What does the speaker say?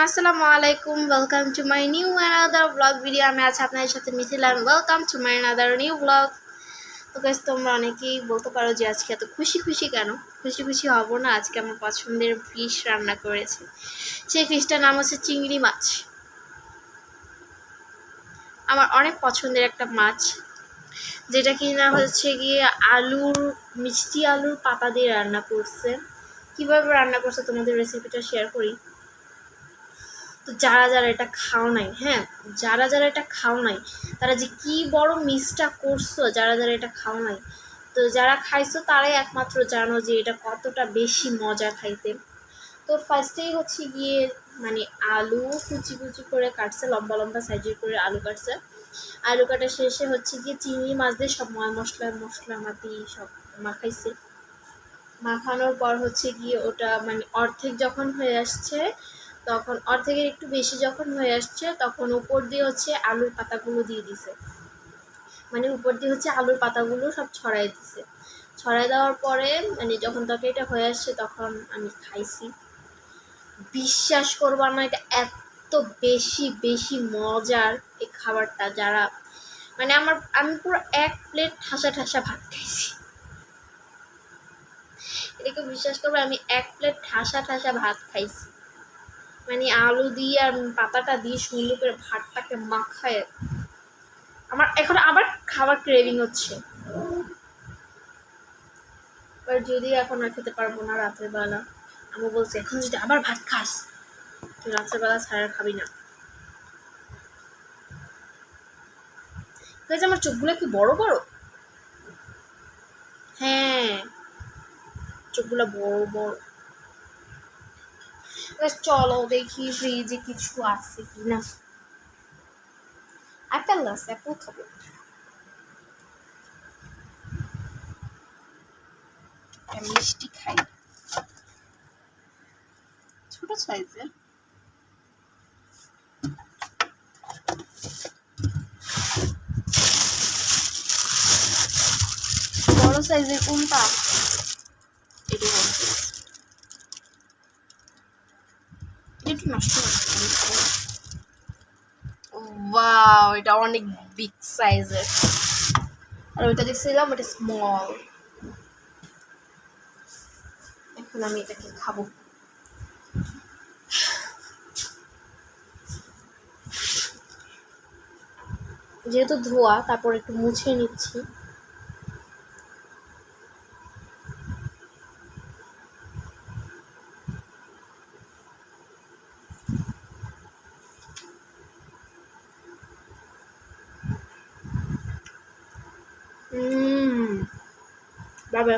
আসসালামু আলাইকুম, welcome to my new another blog video. আমি আছি আপনাদের সাথে Mithila, welcome to my another new blog. তো গাইস, তোমরা অনেকেই বলতে পারো যে আজকে এত খুশি খুশি কেন? খুশি খুশি হব না, আজকে আমার পছন্দের ফিশ রান্না করেছে। সেই ফিশটার নাম হচ্ছে চিংড়ি মাছ। আমার অনেক পছন্দের একটা মাছ, যেটা কিনা হচ্ছে গিয়ে মিষ্টি আলুর পাতা দিয়ে রান্না করছে। কীভাবে রান্না করছে তোমাদের রেসিপিটা শেয়ার করি। তো যারা যারা এটা খাও নাই, যারা যারা এটা খাও নাই তারা যে কি বড় মিসটা করছো। যারা যারা এটা খাও নাই, তো যারা খাইছো তারাই একমাত্র জানো যে এটা কতটা বেশি মজা খাইতে। তো ফার্স্টেই হচ্ছে গিয়ে আলু কুচি কুচি করে কাটছে, লম্বা লম্বা সাইজের করে আলু কাটছে। আলু কাটা শেষে হচ্ছে গিয়ে চিংড়ি মাছ দিয়ে সব মশলামাতি সব মাখাইছে। মাখানোর পর হচ্ছে গিয়ে ওটা অর্ধেক যখন হয়ে আসছে, তখন অর্ধেকের একটু বেশি যখন হয়ে আসছে, তখন উপর দিয়ে হচ্ছে আলুর পাতাগুলো দিয়ে দিছে। উপর দিয়ে হচ্ছে আলুর পাতাগুলো সব ছড়াই দিছে। ছড়াই দেওয়ার পরে যখন তরকারিটা হয়ে আসছে, তখন আমি খাইছি। বিশ্বাস করবো না, এটা এত বেশি বেশি মজার এই খাবারটা। যারা আমি পুরো 1 প্লেট ঠাসা ঠাসা ভাত খাইছি। এটাকে বিশ্বাস করবো, আমি 1 প্লেট ঠাসা ঠাসা ভাত খাইছি। আলু দিয়ে আর পাতাটা দিয়ে সুন্দর করে ভাতটাকে মাখায় আমার এখন আবার খাবার ক্রেভিং হচ্ছে। এবার যদি এখন আর খেতে পারবো না রাতের বেলা, আমি বলছি এখন যদি আবার ভাত খাস, তুই রাতের বেলা ছাড়া খাবি না। আমার চোখগুলো কি বড় বড়? হ্যাঁ, চোখগুলো বড় বড়। চলো দেখি ফ্রিজে কিছু আছে কিনা। অ্যাপেল আছে, অ্যাপেল খাবো। মিষ্টি খাই, ছোট সাইজের। বড় সাইজের কোনটা? এটা একটু নষ্ট হচ্ছে। ওয়াও, এটা অনেক বিগ সাইজের। আর ওইটা দেখছিলাম ওটা স্মল। এখন আমি এটাকে খাবো। যেহেতু ধোয়া, তারপর একটু মুছে নিচ্ছি। বাবা